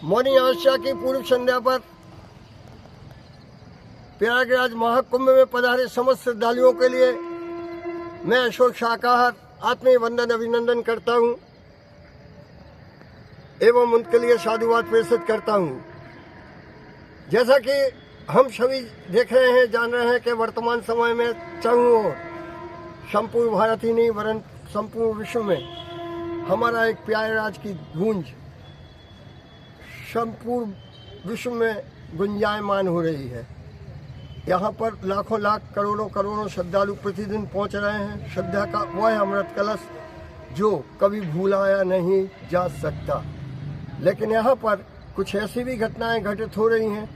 मौनी अमावस्या की पूर्व संध्या पर प्रयागराज महाकुंभ में पधारे समस्त श्रद्धालुओं के लिए मैं अशोक शाकाहार आत्मीय वंदन अभिनंदन करता हूं एवं उनके लिए साधुवाद प्रेषित करता हूं। जैसा कि हम सभी देख रहे हैं, जान रहे हैं कि वर्तमान समय में चारों ओर संपूर्ण भारत ही नहीं वरन संपूर्ण विश्व में हमारा एक प्रयागराज की गूंज संपूर्ण विश्व में गुंजायमान हो रही है। यहाँ पर लाखों लाख करोड़ों श्रद्धालु प्रतिदिन पहुँच रहे हैं। श्रद्धा का वह अमृत कलश जो कभी भूलाया नहीं जा सकता। लेकिन यहाँ पर कुछ ऐसी भी घटनाएं घटित हो रही हैं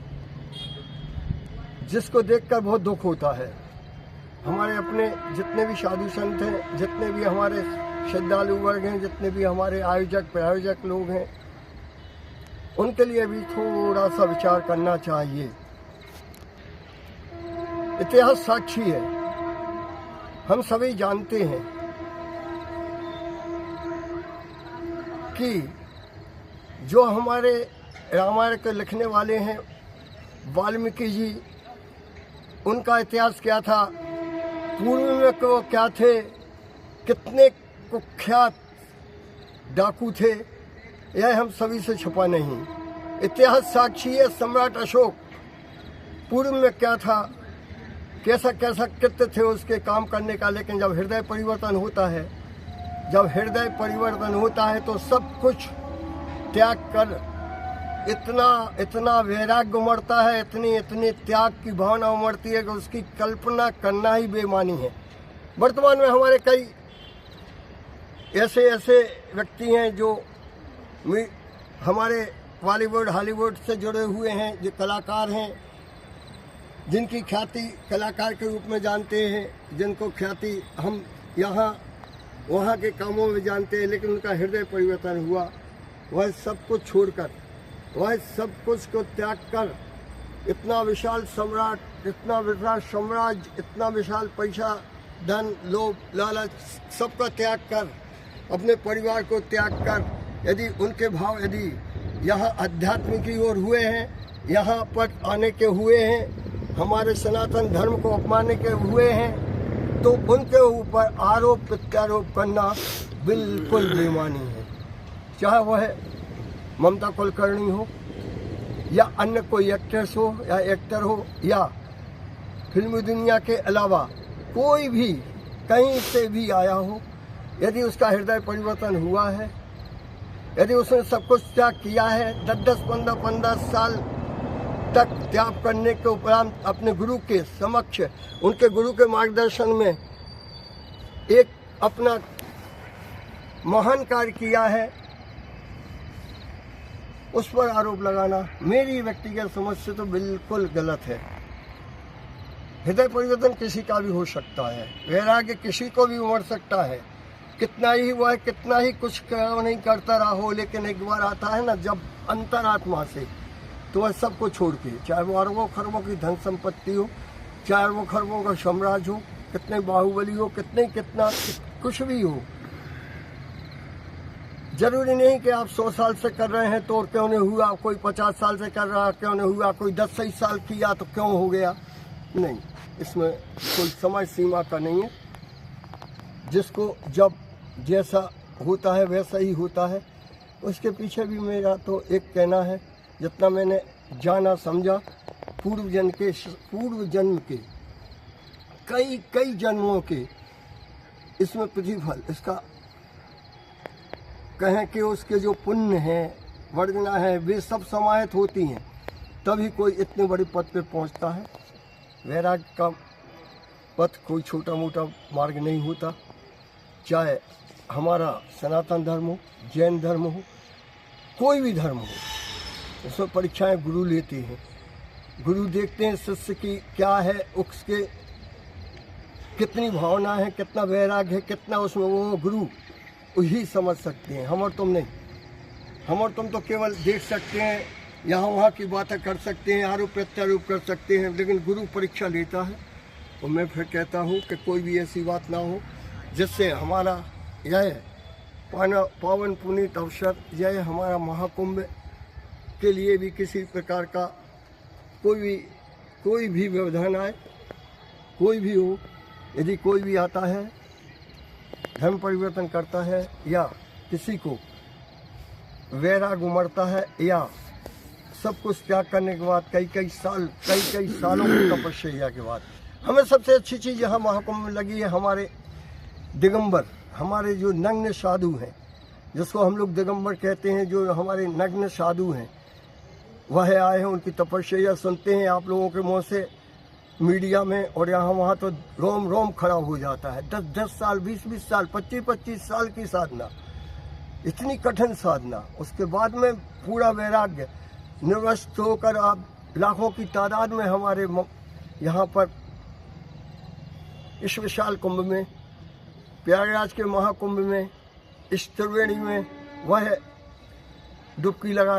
जिसको देखकर बहुत दुख होता है। हमारे अपने जितने भी साधु संत हैं, जितने भी हमारे श्रद्धालु वर्ग हैं, जितने भी हमारे आयोजक प्रायोजक लोग हैं, उनके लिए भी थोड़ा सा विचार करना चाहिए। इतिहास साक्षी है, हम सभी जानते हैं कि जो हमारे रामायण के लिखने वाले हैं वाल्मीकि जी, उनका इतिहास क्या था, पूर्व में वो क्या थे, कितने कुख्यात डाकू थे, यह हम सभी से छुपा नहीं। इतिहास साक्षी है। सम्राट अशोक पूर्व में क्या था, कैसा कैसा कृत्य थे उसके काम करने का, लेकिन जब हृदय परिवर्तन होता है, जब हृदय परिवर्तन होता है तो सब कुछ त्याग कर इतना वैराग्य उमड़ता है, इतनी त्याग की भावना उमड़ती है कि उसकी कल्पना करना ही बेमानी है। वर्तमान में हमारे कई ऐसे व्यक्ति हैं जो हमारे बॉलीवुड हॉलीवुड से जुड़े हुए हैं, जो कलाकार हैं, जिनकी ख्याति कलाकार के रूप में जानते हैं, जिनको ख्याति हम यहाँ वहाँ के कामों में जानते हैं, लेकिन उनका हृदय परिवर्तन हुआ। वह सब कुछ छोड़कर, वह सब कुछ को त्याग कर इतना विशाल सम्राट, इतना विशाल साम्राज्य, इतना विशाल पैसा, धन, लोभ, लालच सबका त्याग कर, अपने परिवार को त्याग कर, यदि उनके भाव यदि यहाँ अध्यात्म की ओर हुए हैं, यहाँ पर आने के हुए हैं, हमारे सनातन धर्म को अपनाने के हुए हैं, तो उनके ऊपर आरोप प्रत्यारोप करना बिल्कुल बेमानी है। चाहे वह ममता कुलकर्णी हो या अन्य कोई एक्ट्रेस हो या एक्टर हो या फिल्मी दुनिया के अलावा कोई भी कहीं से भी आया हो, यदि उसका हृदय परिवर्तन हुआ है, यदि उसने सब कुछ त्याग किया है, 10 15 साल तक त्याग करने के उपरांत अपने गुरु के समक्ष, उनके गुरु के मार्गदर्शन में एक अपना महान कार्य किया है, उस पर आरोप लगाना मेरी व्यक्तिगत समझ से तो बिल्कुल गलत है। हृदय परिवर्तन किसी का भी हो सकता है, वैराग्य किसी को भी उमड़ सकता है, कितना ही कुछ नहीं करता रहा हो, लेकिन एक बार आता है ना जब अंतरात्मा से, तो वह सबको छोड़ के, चाहे वो अरबों खरबों की धन संपत्ति हो, चाहे वो खरबों का साम्राज्य हो, कितने बाहुबली हो, कितना कुछ भी हो, जरूरी नहीं कि आप 100 साल से कर रहे हैं तो क्यों नहीं हुआ, कोई 50 साल से कर रहा क्यों नहीं हुआ, कोई 10 साल किया तो क्यों हो गया, नहीं, इसमें कोई समय सीमा का नहीं है। जिसको जब जैसा होता है वैसा ही होता है। उसके पीछे भी मेरा तो एक कहना है, जितना मैंने जाना समझा, पूर्व जन्म के कई जन्मों के इसमें प्रतिफल, इसका कहें कि उसके जो पुण्य हैं, वर्गना है, वे सब समाहित होती हैं, तभी कोई इतने बड़े पद पे पहुंचता है। वैराग्य का पथ कोई छोटा मोटा मार्ग नहीं होता, चाहे हमारा सनातन धर्म हो, जैन धर्म हो, कोई भी धर्म हो, उसमें परीक्षाएं गुरु लेते हैं। गुरु देखते हैं शिष्य की क्या है, उसके कितनी भावना है, कितना वैराग्य है, कितना उसमें वो गुरु वही समझ सकते हैं। हम और तुम नहीं, हम और तुम तो केवल देख सकते हैं, यहाँ वहाँ की बातें कर सकते हैं, आरोप प्रत्यारोप कर सकते हैं, लेकिन गुरु परीक्षा लेता है। और मैं फिर कहता हूँ कि कोई भी ऐसी बात ना हो जिससे हमारा यह पावन पुनीत अवसर, यह हमारा महाकुंभ के लिए भी किसी प्रकार का कोई भी व्यवधान आए, कोई भी हो, यदि कोई भी आता है धर्म परिवर्तन करता है या किसी को वैराग उमड़ता है या सब कुछ त्याग करने के बाद कई सालों की तपस्या के बाद, हमें सबसे अच्छी चीज़ यहाँ महाकुंभ में लगी है हमारे दिगंबर, हमारे जो नग्न साधु हैं, जिसको हम लोग दिगंबर कहते हैं, जो हमारे नग्न साधु हैं, वह आए हैं, उनकी तपस्या सुनते हैं आप लोगों के मुँह से मीडिया में, और यहाँ वहाँ तो रोम रोम खड़ा हो जाता है। 10-10 साल, 20-20 साल, 25-25 साल की साधना, इतनी कठिन साधना, उसके बाद में पूरा वैराग्य निवृत्त होकर आप लाखों की तादाद में हमारे यहाँ पर इस विशाल कुंभ में, प्रयागराज के महाकुंभ में, इस त्रिवेणी में वह डुबकी लगा